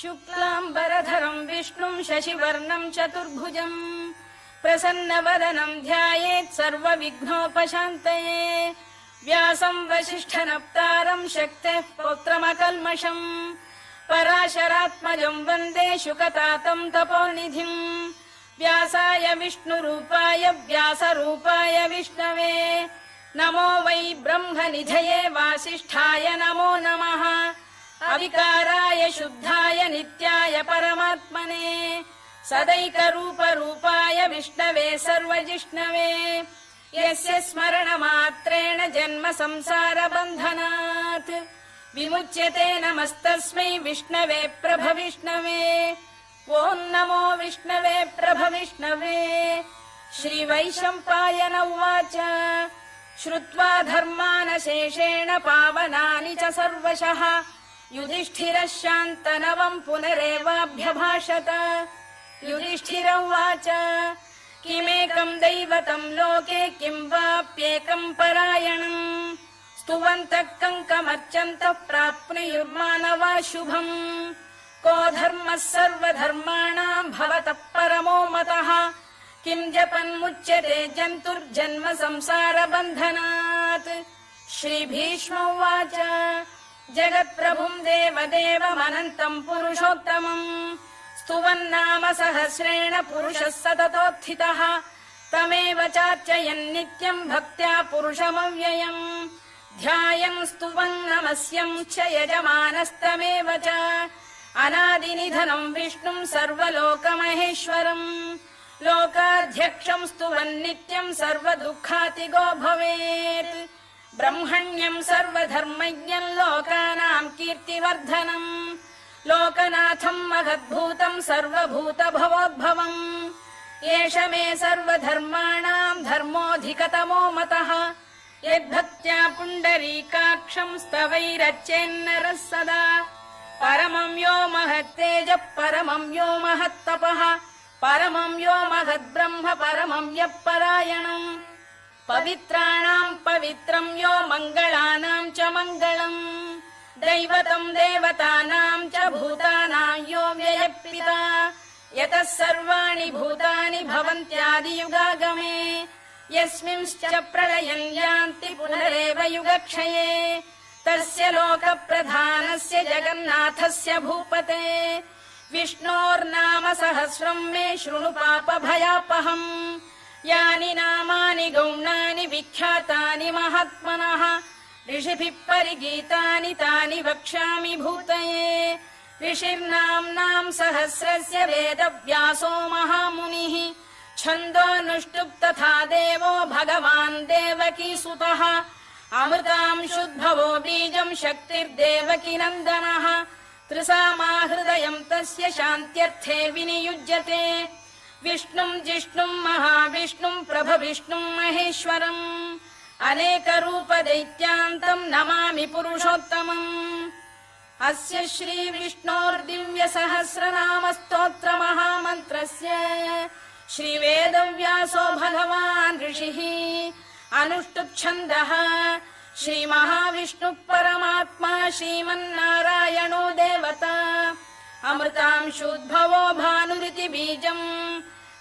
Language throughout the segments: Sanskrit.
शुक्लाम्बरधरं विष्णुं शशिवर्णं चतुर्भुजं प्रसन्नवदनं ध्यायेत् सर्वविघ्नोपशान्तये। व्यासं वसिष्ठनप्तारं शक्तेः पौत्रमकल्मषम् पराशरात्मजं वन्दे शुकतातं तपोनिधिम्। व्यासाय विष्णुरूपाय व्यासरूपाय विष्णवे नमो वै ब्रह्मनिधये वासिष्ठाय नमो नमः। अविकाराय शुद्धाय नित्याय परमात्मने सदैकरूपरूपाय विष्णवे सर्वजिष्णवे यस्य स्मरणमात्रेण जन्म संसारबन्धनात् विमुच्यते। नमस्तस्मै विष्णवे प्रभविष्णवे। ॐ नमो विष्णवे प्रभविष्णवे। श्रीवैशम्पायन उवाच श्रुत्वा धर्मानशेषेण पावनानि च सर्वशः युधिष्ठिरः शान्तनवं पुनरेवाभ्यभाषत। युधिष्ठिर उवाच किमेकं दैवतं लोके किं वाप्येकं परायणम् स्तुवन्तः कङ्कमर्चन्तः प्राप्नुयुर्मानवा शुभम्। को धर्मः सर्वधर्माणां भवतः परमो मतः किं जपन्मुच्यते जन्तुर्जन्म संसारबन्धनात्। श्रीभीष्म उवाच जगत्प्रभुं देवदेवमनन्तं पुरुषोत्तमम् स्तुवन्नाम सहस्रेण पुरुषः सततोत्थितः तमेव चार्चयन् नित्यं भक्त्या पुरुषमव्ययम् ध्यायन् स्तुवन् नमस्यं च यजमानस्तमेव च अनादिनिधनं विष्णुं सर्वलोकमहेश्वरम् लोकाध्यक्षं स्तुवन् नित्यं सर्वदुःखातिगो भवेत्। ब्रह्मण्यं सर्वधर्मज्ञं लोकानां कीर्तिवर्धनम् लोकनाथं महद्भूतं सर्वभूतभवोद्भवम् एष मे सर्वधर्माणां धर्मोऽधिकतमो मतः यद्भक्त्या पुण्डरीकाक्षं स्तवैरर्चेन्नरः सदा। परमं यो महत्तेजः परमं यो महत्तपः परमं यो महद्ब्रह्म परमं यः परायणम् पवित्राणां पवित्रं यो मङ्गलानां च मङ्गलम् दैवतं देवतानां च भूतानां यो व्ययपिता यतः सर्वाणि भूतानि भवन्त्यादियुगागमे यस्मिंश्च प्रलयं यान्ति पुनरेव युगक्षये तस्य लोकप्रधानस्य जगन्नाथस्य भूपते विष्णोर्नाम सहस्रं मे शृणु पापभयापहम्। यानि नामानि गौणानि विख्यातानि महात्मनः ऋषिभिः परिगीतानि तानि वक्ष्यामि भूतये। ऋषिर्नाम्नां सहस्रस्य वेदव्यासो महामुनिः छन्दोऽनुष्टुप् तथा देवो भगवान् देवकीसुतः अमृतांशुद्भवो बीजं शक्तिर्देवकी नन्दनः त्रिसामाहृदयं तस्य शान्त्यर्थे विनियुज्यते। विष्णुं जिष्णुं महाविष्णुं प्रभविष्णुं महेश्वरम् अनेकरूपदैत्यान्तं नमामि पुरुषोत्तमम्। अस्य श्रीविष्णोर्दिव्यसहस्रनामस्तोत्रमहामन्त्रस्य श्रीवेदव्यासो भगवान् ऋषिः अनुष्टुप्छन्दः श्रीमहाविष्णुः परमात्मा श्रीमन्नारायणो देवता अमृतांशुद्भवो भानुरिति बीजम्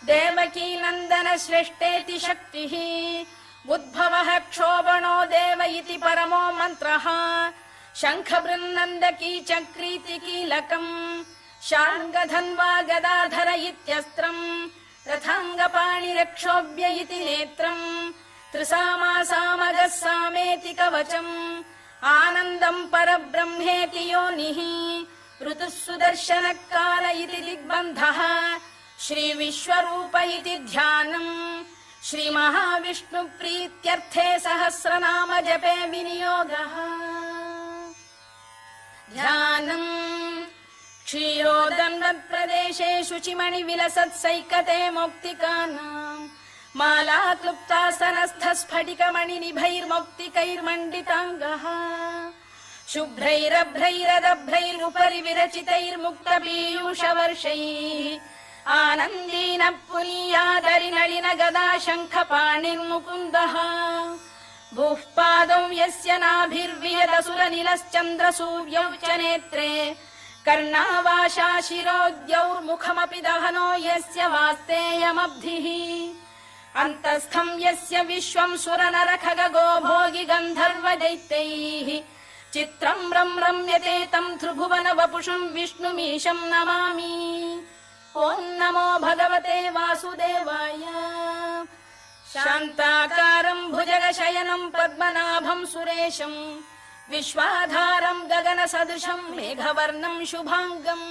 देवकी नन्दन श्रेष्ठेति शक्तिः उद्भवः क्षोभणो देव इति परमो मन्त्रः शङ्खबृन्नन्दकी चक्रीति कीलकम् शार्ङ्गधन्वा गदाधर इत्यस्त्रम् रथाङ्गपाणिरक्षोभ्य इति नेत्रम् त्रिसामासामगः सामेति कवचम् आनन्दम् परब्रह्मेति योनिः ऋतुः सुदर्शनकाल इति दिग्बन्धः श्रीविश्वरूप इति ध्यानम् श्रीमहाविष्णुप्रीत्यर्थे सहस्रनाम जपे विनियोगः। ध्यानम् क्षीरोदन्वत्प्रदेशे शुचिमणिविलसत्सैकते मौक्तिकानाम् मालाक्लुप्तासनस्थस्फटिकमणिनिभैर्मौक्तिकैर्मण्डिताङ्गः शुभ्रैरभ्रैरदभ्रैरुपरि विरचितैर्मुक्तपीयूषवर्षैः आनन्दीन पुनीयादरिनलिन गदा शङ्खपाणिर्मुकुन्दः भूः पादौ यस्य नाभिर्वियदसुरनिलश्चन्द्रसूर्यौ च नेत्रे कर्णावाशा शिरोद्यौर्मुखमपि दहनो यस्य वास्तेयमब्धिः अन्तस्थम् यस्य विश्वम् सुरनरखगो भोगि गन्धर्व दैत्यैः चित्रम् रम्यते तम् त्रिभुवन वपुषम् विष्णुमीशम् नमामि। ॐ नमो भगवते वासुदेवाय। शान्ताकारम् भुजगशयनम् पद्मनाभम् सुरेशम् विश्वाधारम् गगनसदृशम् मेघवर्णम् शुभाङ्गम्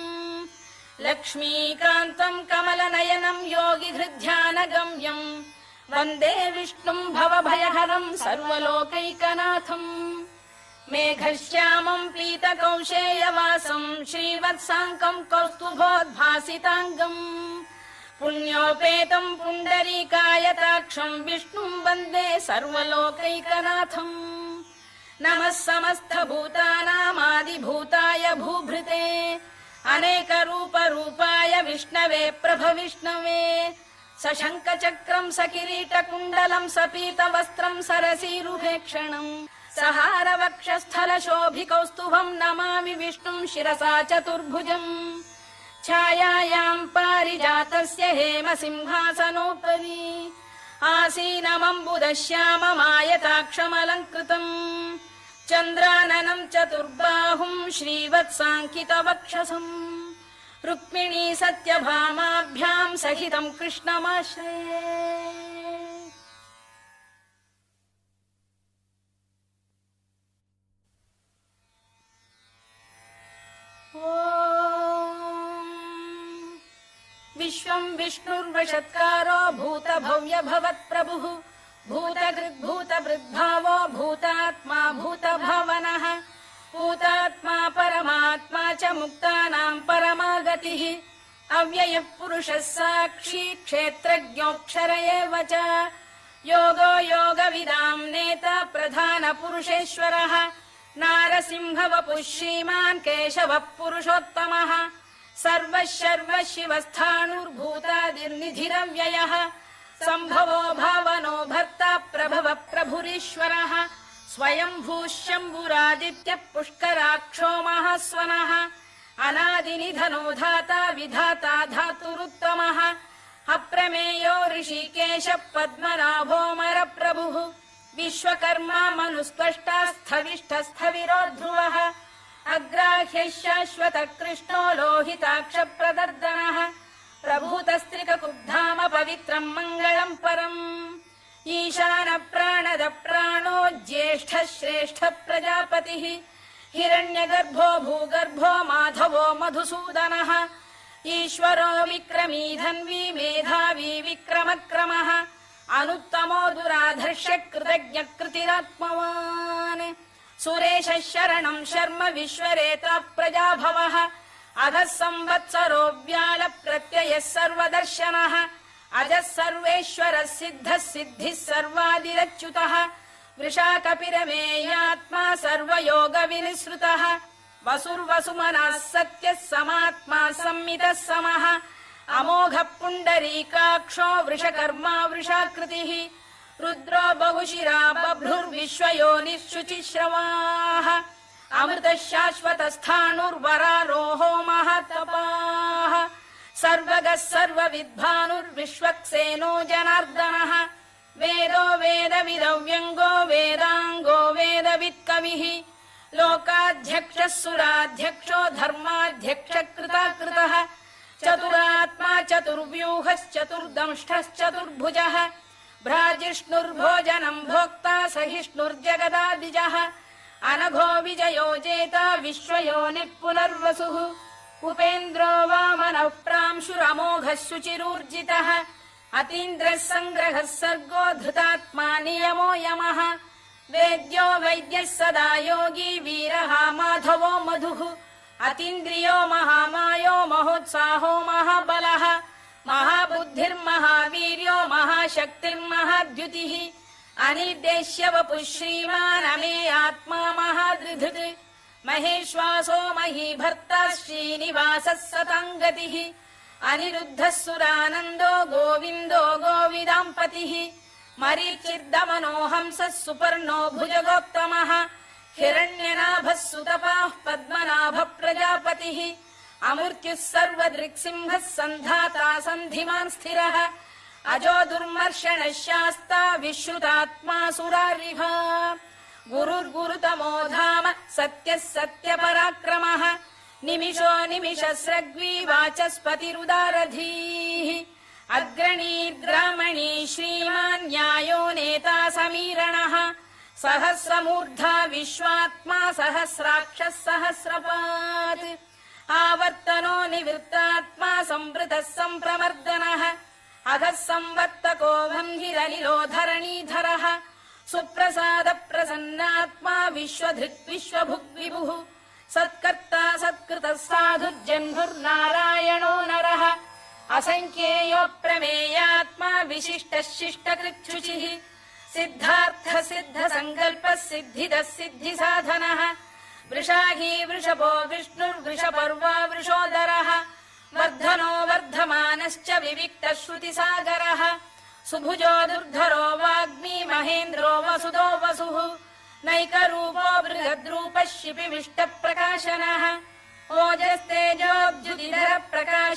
लक्ष्मीकान्तम् कमलनयनम् योगिहृद्ध्यानगम्यम् वन्दे विष्णुम् भवभयहरम् सर्वलोकैकनाथम् मेघश्यामम् पीतकौशेयवासम् श्रीवत्साङ्कम् कौस्तुभोद्भासिताङ्गम् पुण्योपेतम् पुण्डरीकायताक्षम् विष्णुम् वन्दे सर्वलोकैकनाथम् नमः समस्तभूतानामादिभूताय भूभृते अनेकरूपरूपाय विष्णवे प्रभविष्णवे सशङ्खचक्रम् सकिरीटकुण्डलम् सपीतवस्त्रम् सरसीरुहेक्षणम् सहारवक्षस्थलशोभिकौस्तुभम् नमामि विष्णुम् शिरसा चतुर्भुजम् छायायाम् पारिजातस्य हेमसिंहासनोपरि आसीनमम्बुदश्याममायताक्षमलङ्कृतम् चन्द्राननम् चतुर्बाहुम् श्रीवत्साङ्कितवक्षसम् रुक्मिणी सत्यभामाभ्याम् सहितम् कृष्णमाश्रये। विश्वम् विष्णुर्वषत्कारो भूतभव्य भवत्प्रभुः भूतकृद्भूतभृद्भावो भूतात्मा भूतभावनः भूतात्मा परमात्मा च मुक्तानाम् परमागतिः अव्ययः पुरुषः साक्षी क्षेत्रज्ञोऽक्षर एव च योगो योगविदाम् नेता प्रधानपुरुषेश्वरः नारसिंहवपुः श्रीमान् केशवः पुरुषोत्तमः सर्वः शर्वः शिवस्थाणुर्भूतादिर्निधिरव्ययः सम्भवो भावनो भर्ता प्रभवः प्रभुरीश्वरः स्वयम्भूः शम्भुरादित्यः पुष्कराक्षो महास्वनः अनादिनिधनो धाता विधाता धातुरुत्तमः अप्रमेयो ऋषिकेशः पद्मनाभोऽमरप्रभुः विश्वकर्मा मनुस्त्वष्टा स्थविष्ठस्थविरो ध्रुवः अग्राह्यः शाश्वतः कृष्णो लोहिताक्षप्रदर्दनः प्रभूतस्त्रिककुब्धाम पवित्रम् मङ्गलम् परम् ईशान प्राणद प्राणो ज्येष्ठः श्रेष्ठः प्रजापतिः हिरण्यगर्भो भूगर्भो माधवो मधुसूदनः ईश्वरो विक्रमी धन्वी मेधावी विक्रमक्रमः अनुत्तमो दुराधर्ष्य कृतज्ञ कृतिरात्मवान् सुरेशः शरणम् शर्म विश्वरेता प्रजाभवः अधः संवत्सरो व्याल प्रत्ययः सर्वदर्शनः अजः सर्वेश्वरः सिद्धः सिद्धिः सर्वादिरच्युतः वृषाकपिरमेयात्मा सर्वयोगविनिसृतः वसुर्वसुमनः सत्यः समात्मा संमितः समः अमोघः पुण्डरीकाक्षो वृषकर्मा वृषाकृतिः रुद्रो बहुशिरा बभ्रुर्विश्वयोनिः शुचिश्रवाः अमृतः शाश्वतस्थाणुर्वरारोहो महातपाः सर्वगः सर्वविद्भानुर्विश्वक्सेनो जनार्दनः वेदो वेदविदव्यङ्गो वेदाङ्गो वेदवित्कविः लोकाध्यक्षः सुराध्यक्षो धर्माध्यक्षः कृताकृतः चतुरात्मा चतुर्व्यूहश्चतुर्दंष्टश्चतुर्भुजः भ्राजिष्णुर्भोजनम् भोक्ता सहिष्णुर्जगदादिजः अनघो विजयो जेता विश्वयोनिः पुनर्वसुः उपेन्द्रो वामनः प्रांशुरमोघः शुचिरूर्जितः अतीन्द्रः सङ्ग्रहः सर्गो धृतात्मा नियमो यमः वेद्यो वैद्यः सदा योगी वीरः माधवो मधुः अतीन्द्रियो महामायो महोत्साहो महाबलः महाबुद्धिर्महावीर्यो महाशक्तिर्महाद्युतिः अनिर्देश्य वपुः श्रीमान् अमे आत्मा महाधृधृत् महेश्वासो महीभर्ता श्रीनिवासः सताङ्गतिः अनिरुद्धः सुरानन्दो गोविन्दो गोविदाम्पतिः मरीचिर्दमनो हंसः सुपर्णो भुजगोत्तमः हिरण्यनाभः सुतपाः पद्मनाभः प्रजापतिः अमृत्युः सर्वदृक्सिंहः सन्धाता सन्धिमान् स्थिरः अजो दुर्मर्षणः शास्ता विश्रुतात्मा सुरारिः गुरुर्गुरुतमो धाम सत्यः सत्यपराक्रमः निमिषो निमिषस्रग्वी वाचस्पतिरुदारधीः अग्रणीर्ग्रामणी श्रीमान् न्यायो नेता समीरणः सहस्रमूर्धा विश्वात्मा सहस्राक्षः सहस्रपात् आवर्तनो निवृत्तात्मा संवृतः सम्प्रमर्दनः अधः संवर्तको वह्निरनिलो धरणीधरः सुप्रसाद प्रसन्नात्मा विश्वधृक् विश्वभुग् विभुः सत्कर्ता सत्कृतः साधुर्जह्नुर्नारायणो नरः असङ्ख्येयो प्रमेयात्मा विशिष्टः शिष्टकृच्छुचिः सिद्धार्थ सिद्ध संकल्पः सिद्धिदः सिद्धिसाधनः वृषाही वृषभो विष्णुर्वृषपर्वा वृषोदरः वर्धनो वर्धमानश्च विविक्तः श्रुतिसागरः सुभुजो दुर्धरो वाग्मी महेन्द्रो वसुदो वसुः नैकरूपो बृहद्रूपः शिपिविष्टप्रकाशनः ओजस्तेजोद्युतिधरः प्रकाश